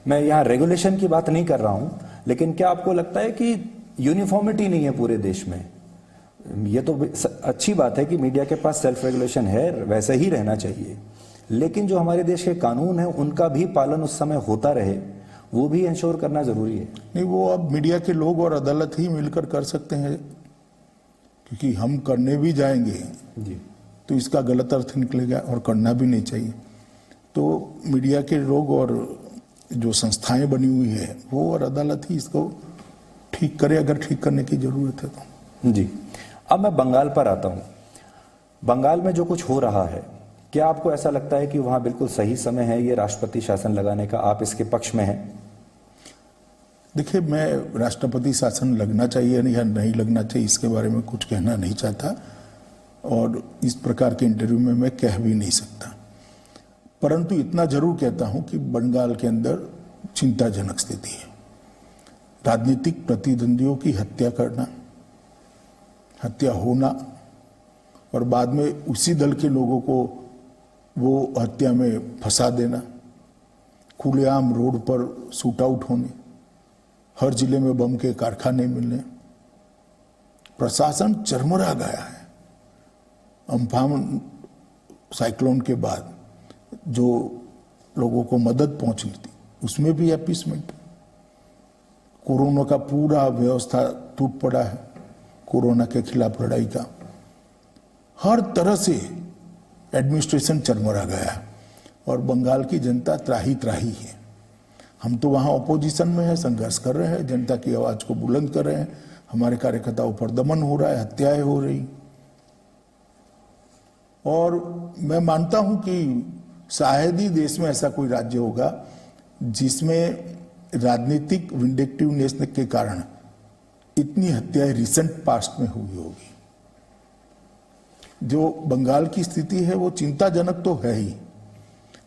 मैं यहाँ रेगुलेशन की बात नहीं कर रहा हूँ, लेकिन क्या आपको लगता है कि यूनिफॉर्मिटी नहीं है पूरे देश में? ये तो अच्छी बात है कि मीडिया के पास सेल्फ रेगुलेशन है, वैसे ही रहना चाहिए, लेकिन जो हमारे देश के कानून है उनका भी पालन उस समय होता रहे, वो भी इंश्योर करना जरूरी है। नहीं, वो अब मीडिया के लोग और अदालत ही मिलकर कर सकते हैं, क्योंकि हम करने भी जाएंगे जी तो इसका गलत अर्थ निकलेगा और करना भी नहीं चाहिए। तो मीडिया के लोग और जो संस्थाएं बनी हुई है वो और अदालत ही इसको ठीक करे, अगर ठीक करने की जरूरत है तो। जी, अब मैं बंगाल पर आता हूँ। बंगाल में जो कुछ हो रहा है, क्या आपको ऐसा लगता है कि वहां बिल्कुल सही समय है ये राष्ट्रपति शासन लगाने का? आप इसके पक्ष में हैं? देखिए, मैं राष्ट्रपति शासन लगना चाहिए या नहीं लगना चाहिए इसके बारे में कुछ कहना नहीं चाहता, और इस प्रकार के इंटरव्यू में मैं कह भी नहीं सकता, परंतु इतना जरूर कहता हूं कि बंगाल के अंदर चिंताजनक स्थिति है। राजनीतिक प्रतिद्वंदियों की हत्या करना, हत्या होना, और बाद में उसी दल के लोगों को वो हत्या में फंसा देना, खुलेआम रोड पर शूट आउट होने, हर जिले में बम के कारखाने मिलने, प्रशासन चरमरा गया है। अम्फान साइक्लोन के बाद जो लोगों को मदद पहुंचनी थी उसमें भी अपीसमेंट, कोरोना का पूरा व्यवस्था टूट पड़ा है, कोरोना के खिलाफ लड़ाई का हर तरह से एडमिनिस्ट्रेशन चरमरा गया है, और बंगाल की जनता त्राही त्राही है। हम तो वहाँ ऑपोजिशन में है, संघर्ष कर रहे हैं, जनता की आवाज को बुलंद कर रहे हैं, हमारे कार्यकर्ताओं पर दमन हो रहा है, हत्याएं हो रही, और मैं मानता हूं कि शायद ही देश में ऐसा कोई राज्य होगा जिसमें राजनीतिक विंडिक्टिवनेस के कारण इतनी हत्याएं रिसेंट पास्ट में हुई होगी। जो बंगाल की स्थिति है वो चिंताजनक तो है ही।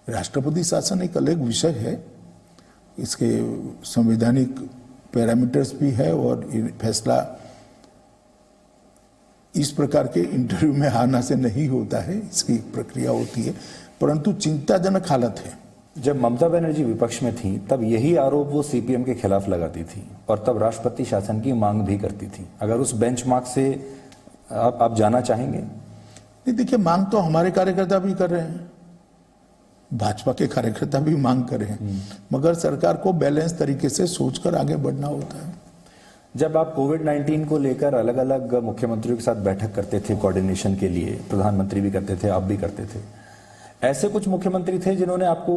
राष्ट्रपति शासन एक अलग विषय है, इसके संवैधानिक पैरामीटर्स भी है, और ये फैसला इस प्रकार के इंटरव्यू में आना से नहीं होता है, इसकी प्रक्रिया होती है, परंतु चिंताजनक हालत है। जब ममता बनर्जी विपक्ष में थी तब यही आरोप वो सीपीएम के खिलाफ लगाती थी, और तब राष्ट्रपति शासन की मांग भी करती थी। अगर उस बेंचमार्क से आप जाना चाहेंगे? नहीं, देखिए, मांग तो हमारे कार्यकर्ता भी कर रहे हैं, भाजपा के कार्यकर्ता भी मांग कर रहे हैं, मगर सरकार को बैलेंस तरीके से सोचकर आगे बढ़ना होता है। जब आप कोविड-19 को लेकर अलग अलग मुख्यमंत्रियों के साथ बैठक करते थे कोऑर्डिनेशन के लिए, प्रधानमंत्री भी करते थे, आप भी करते थे, ऐसे कुछ मुख्यमंत्री थे जिन्होंने आपको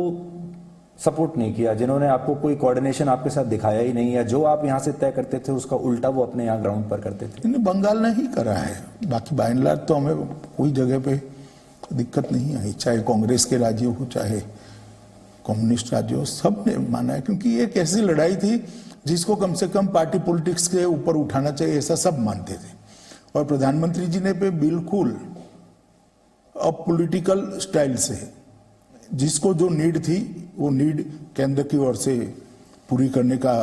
सपोर्ट नहीं किया, जिन्होंने आपको कोई कोऑर्डिनेशन आपके साथ दिखाया ही नहीं, या जो आप यहां से तय करते थे उसका उल्टा वो अपने यहाँ ग्राउंड पर करते थे? बंगाल ने ही करा है, बाकी बाय एंड लार्ज तो हमें कोई जगह पे दिक्कत नहीं आई, चाहे कांग्रेस के राज्य हो चाहे कम्युनिस्ट राज्य हो, सब ने माना है, क्योंकि ये एक ऐसी लड़ाई थी जिसको कम से कम पार्टी पॉलिटिक्स के ऊपर उठाना चाहिए, ऐसा सब मानते थे। और प्रधानमंत्री जी ने पे बिल्कुल अपॉलिटिकल स्टाइल से जिसको जो नीड थी वो नीड केंद्र की ओर से पूरी करने का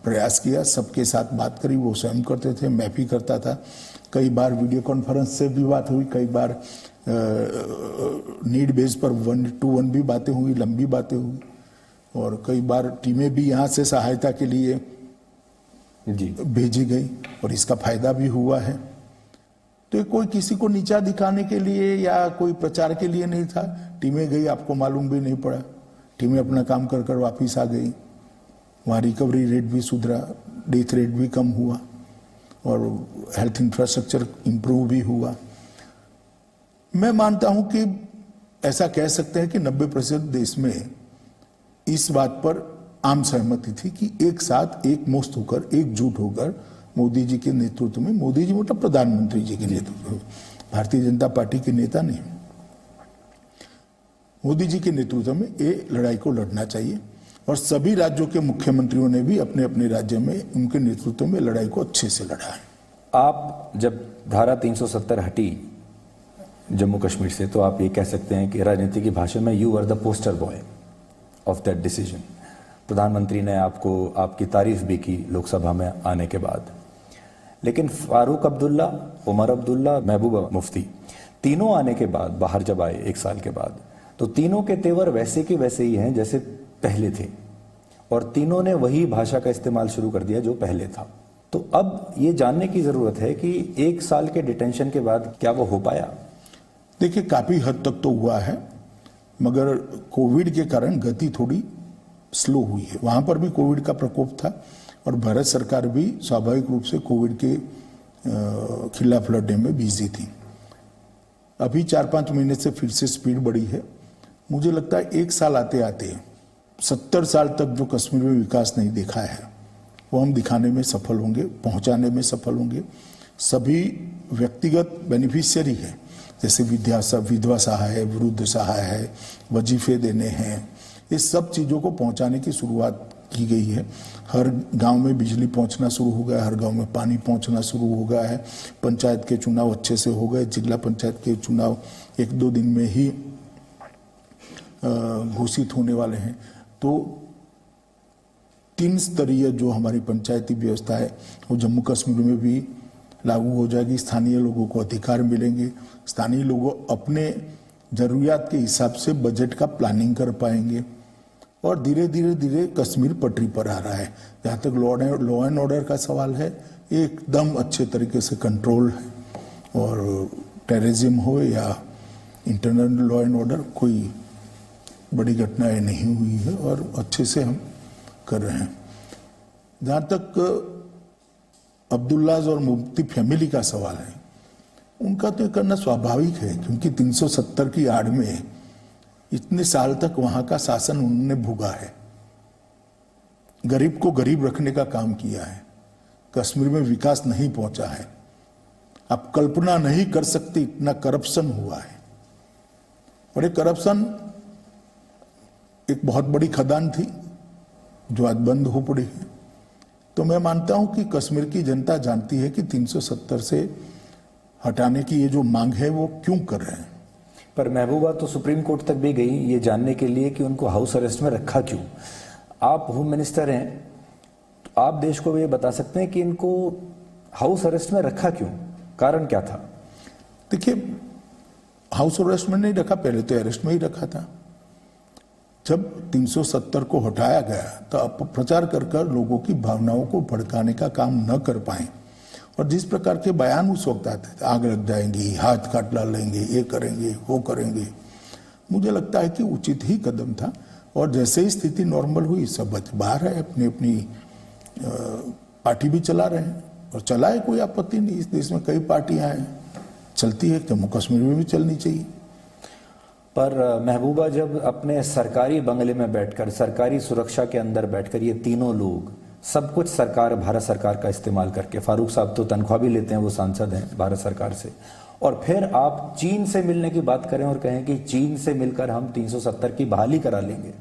प्रयास किया, सबके साथ बात करी, वो स्वयं करते थे, मैं भी करता था, कई बार वीडियो कॉन्फ्रेंस से भी बात हुई, कई बार नीड बेस पर 1-to-1 भी बातें हुई, लंबी बातें हुई, और कई बार टीमें भी यहाँ से सहायता के लिए जी भेजी गई, और इसका फायदा भी हुआ है। तो ये कोई किसी को नीचा दिखाने के लिए या कोई प्रचार के लिए नहीं था, टीमें गई, आपको मालूम भी नहीं पड़ा, टीमें अपना काम कर कर वापिस आ गई, वहाँ रिकवरी रेट भी सुधरा, डेथ रेट भी कम हुआ, और हेल्थ इंफ्रास्ट्रक्चर इंप्रूव भी हुआ। मैं मानता हूं कि ऐसा कह सकते हैं कि 90% देश में इस बात पर आम सहमति थी कि एक साथ एक मुश्त होकर, एकजुट होकर मोदी जी के नेतृत्व में, मोदी जी मतलब प्रधानमंत्री जी के नेतृत्व में, भारतीय जनता पार्टी के नेता नहीं, मोदी जी के नेतृत्व में ये लड़ाई को लड़ना चाहिए। और सभी राज्यों के मुख्यमंत्रियों ने भी अपने अपने राज्य में उनके नेतृत्व में लड़ाई को अच्छे से लड़ा है। आप जब धारा 370 हटी जम्मू कश्मीर से, तो आप ये कह सकते हैं कि राजनीति की भाषा में you are the poster boy of that decision. प्रधानमंत्री ने आपकी तारीफ भी की लोकसभा में आने के बाद, लेकिन फारूक अब्दुल्ला, उमर अब्दुल्ला, महबूबा मुफ्ती तीनों आने के बाद बाहर जब आए 1 साल के बाद, तो तीनों के तेवर वैसे के वैसे ही हैं जैसे पहले थे, और तीनों ने वही भाषा का इस्तेमाल शुरू कर दिया जो पहले था। तो अब ये जानने की जरूरत है कि 1 साल के डिटेंशन के बाद क्या वो हो पाया? देखिए, काफी हद तक तो हुआ है, मगर कोविड के कारण गति थोड़ी स्लो हुई है। वहां पर भी कोविड का प्रकोप था और भारत सरकार भी स्वाभाविक रूप से कोविड के खिलाफ लड़ने में बिजी थी। अभी 4-5 महीने से फिर से स्पीड बढ़ी है। मुझे लगता है 1 साल आते आते 70 साल तक जो कश्मीर में विकास नहीं देखा है वो हम दिखाने में सफल होंगे, पहुंचाने में सफल होंगे। सभी व्यक्तिगत बेनिफिशियरी है, जैसे विधवा सहाय है, वृद्ध सहाय है, वजीफे देने हैं, ये सब चीज़ों को पहुंचाने की शुरुआत की गई है। हर गांव में बिजली पहुंचना शुरू हो गया, हर गांव में पानी पहुंचना शुरू हो गया है। पंचायत के चुनाव अच्छे से हो गए, जिला पंचायत के चुनाव 1-2 दिन में ही घोषित होने वाले हैं। तो 3 स्तरीय जो हमारी पंचायती व्यवस्था है वो जम्मू कश्मीर में भी लागू हो जाएगी। स्थानीय लोगों को अधिकार मिलेंगे, स्थानीय लोग अपने जरूरियात के हिसाब से बजट का प्लानिंग कर पाएंगे, और धीरे धीरे कश्मीर पटरी पर आ रहा है। जहाँ तक लॉ एंड ऑर्डर का सवाल है, एकदम अच्छे तरीके से कंट्रोल है, और टेररिज्म हो या इंटरनल लॉ एंड ऑर्डर, कोई बड़ी घटनाएं नहीं हुई है और अच्छे से हम कर रहे हैं। जहाँ तक अब्दुल्लाज और मुफ्ती फैमिली का सवाल है, उनका तो करना स्वाभाविक है, क्योंकि 370 की आड़ में इतने साल तक वहां का शासन उन्होंने भोगा है, गरीब को गरीब रखने का काम किया है, कश्मीर में विकास नहीं पहुंचा है। आप कल्पना नहीं कर सकते इतना करप्शन हुआ है, और ये करप्शन एक बहुत बड़ी खदान थी जो आज बंद हो पड़ी है। तो मैं मानता हूं कि कश्मीर की जनता जानती है कि 370 से हटाने की ये जो मांग है वो क्यों कर रहे हैं। पर महबूबा तो सुप्रीम कोर्ट तक भी गई ये जानने के लिए कि उनको हाउस अरेस्ट में रखा क्यों। आप होम मिनिस्टर हैं, तो आप देश को ये बता सकते हैं कि इनको हाउस अरेस्ट में रखा क्यों, कारण क्या था? देखिए, हाउस अरेस्ट में नहीं रखा, पहले तो अरेस्ट में ही रखा था। जब 370 को हटाया गया तो अपप्रचार कर लोगों की भावनाओं को भड़काने का काम न कर पाए, और जिस प्रकार के बयान उस वक्त आते थे, आग लग जाएंगी, हाथ काट डालेंगे, ये करेंगे वो करेंगे, मुझे लगता है कि उचित ही कदम था। और जैसे ही स्थिति नॉर्मल हुई, सब बाहर है, अपनी अपनी पार्टी भी चला रहे हैं, और चलाए, कोई आपत्ति नहीं। इस देश में कई पार्टियां हैं, चलती है, जम्मू कश्मीर में भी चलनी चाहिए। पर महबूबा जब अपने सरकारी बंगले में बैठकर, सरकारी सुरक्षा के अंदर बैठकर ये तीनों लोग सब कुछ सरकार, भारत सरकार का इस्तेमाल करके, फारूक साहब तो तनख्वाह भी लेते हैं, वो सांसद हैं भारत सरकार से, और फिर आप चीन से मिलने की बात करें और कहें कि चीन से मिलकर हम 370 की बहाली करा लेंगे,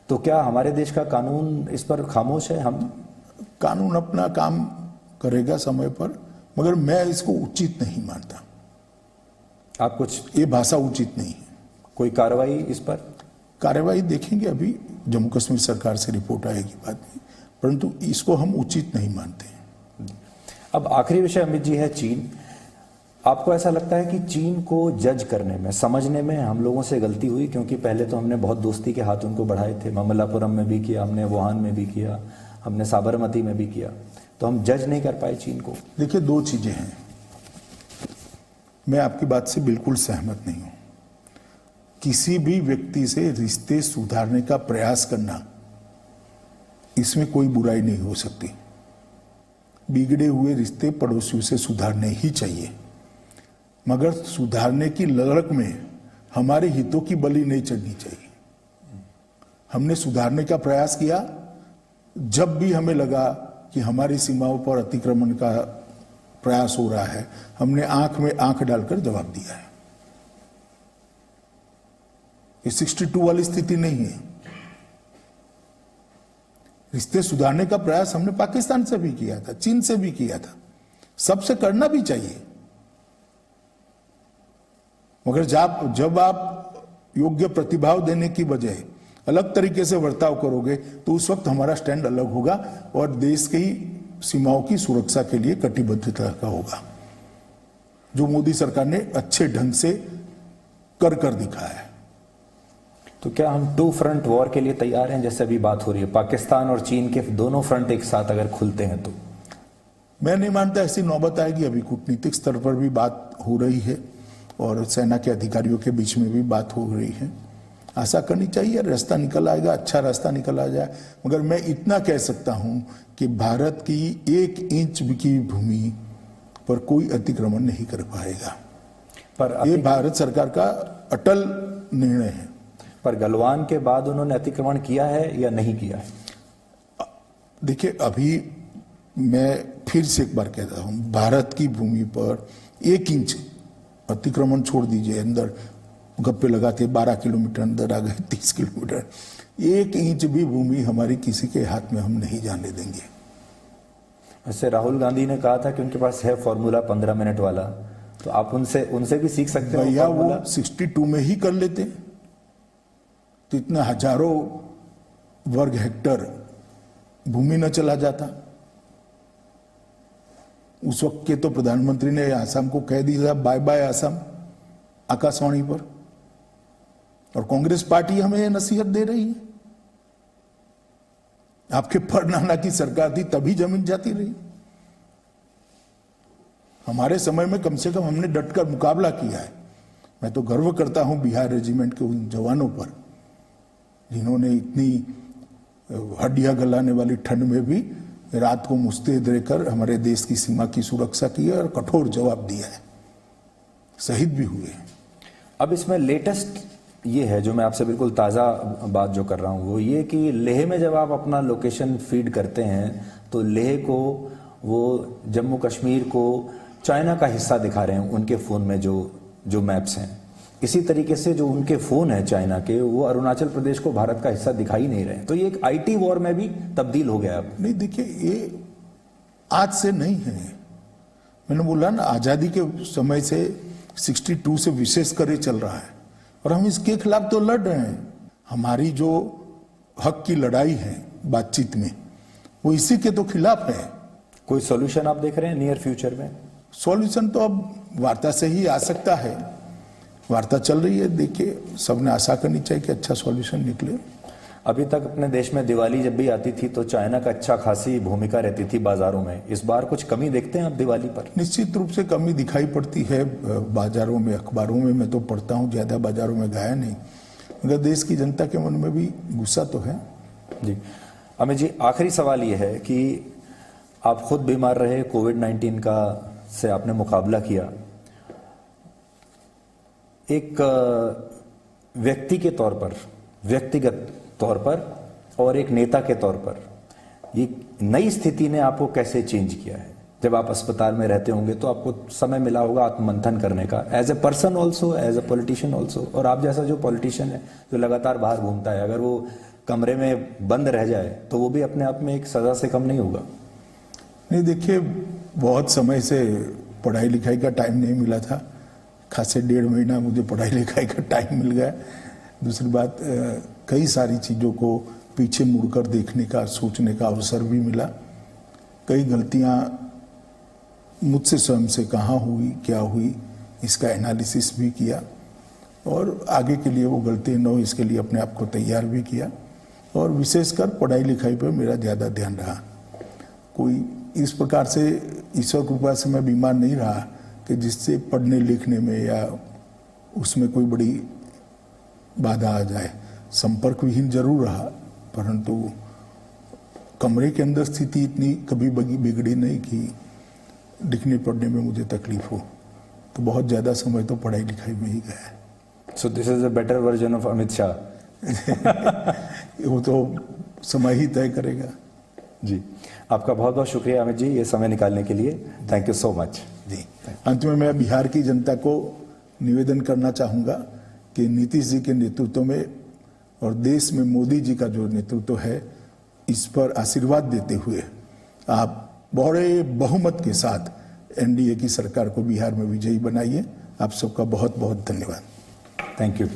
तो क्या हमारे देश का कानून इस पर खामोश है? हम कानून अपना काम करेगा समय पर, मगर मैं इसको उचित नहीं मानता। आप कुछ, ये भाषा उचित नहीं है। कोई कार्रवाई इस पर? कार्रवाई देखेंगे, अभी जम्मू कश्मीर सरकार से रिपोर्ट आएगी बाद में, परंतु इसको हम उचित नहीं मानते हैं। अब आखिरी विषय अमित जी है चीन। आपको ऐसा लगता है कि चीन को जज करने में, समझने में हम लोगों से गलती हुई? क्योंकि पहले तो हमने बहुत दोस्ती के हाथ उनको बढ़ाए थे, ममल्लापुरम में भी किया हमने, वुहान में भी किया हमने, साबरमती में भी किया, तो हम जज नहीं कर पाए चीन को। देखिए, 2 चीजें हैं, मैं आपकी बात से बिल्कुल सहमत नहीं हूं। किसी भी व्यक्ति से रिश्ते सुधारने का प्रयास करना, इसमें कोई बुराई नहीं हो सकती। बिगड़े हुए रिश्ते पड़ोसियों से सुधारने ही चाहिए, मगर सुधारने की लड़क में हमारे हितों की बलि नहीं चढ़नी चाहिए। हमने सुधारने का प्रयास किया, जब भी हमें लगा कि हमारी सीमाओं पर अतिक्रमण का प्रयास हो रहा है, हमने आंख में आंख डालकर जवाब दिया है। ये 62 वाली स्थिति नहीं है। रिश्ते सुधारने का प्रयास हमने पाकिस्तान से भी किया था, चीन से भी किया था, सबसे करना भी चाहिए। मगर जब आप योग्य प्रतिभाव देने की बजाय अलग तरीके से बर्ताव करोगे तो उस वक्त हमारा स्टैंड अलग होगा और देश की सीमाओं की सुरक्षा के लिए कटिबद्धता का होगा, जो मोदी सरकार ने अच्छे ढंग से कर दिखाया है। तो क्या हम टू फ्रंट वॉर के लिए तैयार हैं? जैसे अभी बात हो रही है पाकिस्तान और चीन के दोनों फ्रंट एक साथ अगर खुलते हैं तो। मैं नहीं मानता ऐसी नौबत आएगी। अभी कूटनीतिक स्तर पर भी बात हो रही है और सेना के अधिकारियों के बीच में भी बात हो रही है। आशा करनी चाहिए रास्ता निकल आएगा, अच्छा रास्ता निकल आ जाए। मगर मैं इतना कह सकता हूं कि भारत की 1 इंच की भूमि पर कोई अतिक्रमण नहीं कर पाएगा। पर ये भारत सरकार का अटल निर्णय है। पर गलवान के बाद उन्होंने अतिक्रमण किया है या नहीं किया है? देखिए, अभी मैं फिर से एक बार कहता हूं, भारत की भूमि पर 1 इंच अतिक्रमण छोड़ दीजिए, अंदर गप्पे लगाते 12 किलोमीटर अंदर आ गए, 30 किलोमीटर, 1 इंच भी भूमि हमारी किसी के हाथ में हम नहीं जाने देंगे। वैसे राहुल गांधी ने कहा था कि उनके पास है फॉर्मूला 15 मिनट वाला, तो आप उनसे भी सीख सकते हैं। भैया वो 62 में ही कर लेते तो इतना हजारों वर्ग हेक्टर भूमि न चला जाता। उस वक्त के तो प्रधानमंत्री ने आसाम को कह दिया बाय बाय आसाम आकाशवाणी पर, और कांग्रेस पार्टी हमें यह नसीहत दे रही है। आपके परनाना की सरकार थी तभी जमीन जाती रही। हमारे समय में कम से कम हमने डटकर मुकाबला किया है। मैं तो गर्व करता हूं बिहार रेजिमेंट के उन जवानों पर जिन्होंने इतनी हड्डियां गलाने वाली ठंड में भी रात को मुस्तैद रहकर हमारे देश की सीमा की सुरक्षा की है और कठोर जवाब दिया है, शहीद भी हुए हैं। अब इसमें लेटेस्ट ये है जो मैं आपसे बिल्कुल ताज़ा बात जो कर रहा हूँ वो ये कि लेह में जब आप अपना लोकेशन फीड करते हैं तो लेह को वो जम्मू कश्मीर को चाइना का हिस्सा दिखा रहे हैं उनके फ़ोन में जो मैप्स हैं। इसी तरीके से जो उनके फ़ोन हैं चाइना के वो अरुणाचल प्रदेश को भारत का हिस्सा दिखाई नहीं रहे। तो ये एक आईटी वॉर में भी तब्दील हो गया अब। नहीं, देखिए, ये आज से नहीं है। मैंने बोला ना, आज़ादी के समय से 62 से विशेष कर चल रहा है और हम इसके खिलाफ तो लड़ रहे हैं। हमारी जो हक की लड़ाई है बातचीत में वो इसी के तो खिलाफ है। कोई सॉल्यूशन आप देख रहे हैं नियर फ्यूचर में? सॉल्यूशन तो अब वार्ता से ही आ सकता है। वार्ता चल रही है, देखिए, सबने आशा करनी चाहिए कि अच्छा सॉल्यूशन निकले। अभी तक अपने देश में दिवाली जब भी आती थी तो चाइना का अच्छा खासी भूमिका रहती थी बाजारों में। इस बार कुछ कमी देखते हैं आप दिवाली पर? निश्चित रूप से कमी दिखाई पड़ती है बाजारों में, अखबारों में मैं तो पढ़ता हूँ, ज्यादा बाजारों में गया नहीं, मगर देश की जनता के मन में भी गुस्सा तो है। जी अमित जी, आखिरी सवाल ये है कि आप खुद बीमार रहे, कोविड-19 का से आपने मुकाबला किया, एक व्यक्ति के तौर पर, व्यक्तिगत तौर पर और एक नेता के तौर पर ये नई स्थिति ने आपको कैसे चेंज किया है? जब आप अस्पताल में रहते होंगे तो आपको समय मिला होगा आत्ममंथन करने का, as a person also, as a politician also. और आप जैसा जो पॉलिटिशियन है जो लगातार बाहर घूमता है, अगर वो कमरे में बंद रह जाए तो वो भी अपने आप में एक सजा से कम नहीं होगा। नहीं, देखिए, बहुत समय से पढ़ाई लिखाई का टाइम नहीं मिला था। खासे 1.5 महीना मुझे पढ़ाई लिखाई का टाइम मिल गया। दूसरी बात, कई सारी चीज़ों को पीछे मुड़कर देखने का, सोचने का अवसर भी मिला। कई गलतियां मुझसे स्वयं से कहाँ हुई, क्या हुई, इसका एनालिसिस भी किया और आगे के लिए वो गलती न हो इसके लिए अपने आप को तैयार भी किया। और विशेषकर पढ़ाई लिखाई पर मेरा ज़्यादा ध्यान रहा। कोई इस प्रकार से ईश्वर कृपा से मैं बीमार नहीं रहा कि जिससे पढ़ने लिखने में या उसमें कोई बड़ी बाधा आ जाए। संपर्क विहीन जरूर रहा, परंतु कमरे के अंदर स्थिति इतनी कभी बिगड़ी नहीं कि लिखने पढ़ने में मुझे तकलीफ हो। तो बहुत ज़्यादा समय तो पढ़ाई लिखाई में ही गया है। So this is a better version of Amit Shah. वो तो समय ही तय करेगा। जी, आपका बहुत बहुत शुक्रिया अमित जी ये समय निकालने के लिए। Thank you so much. जी, अंत में मैं बिहार की जनता को निवेदन करना चाहूँगा कि नीतीश जी के नेतृत्व में और देश में मोदी जी का जो नेतृत्व है इस पर आशीर्वाद देते हुए आप बड़े बहुमत के साथ एनडीए की सरकार को बिहार में विजयी बनाइए। आप सबका बहुत बहुत धन्यवाद। Thank you.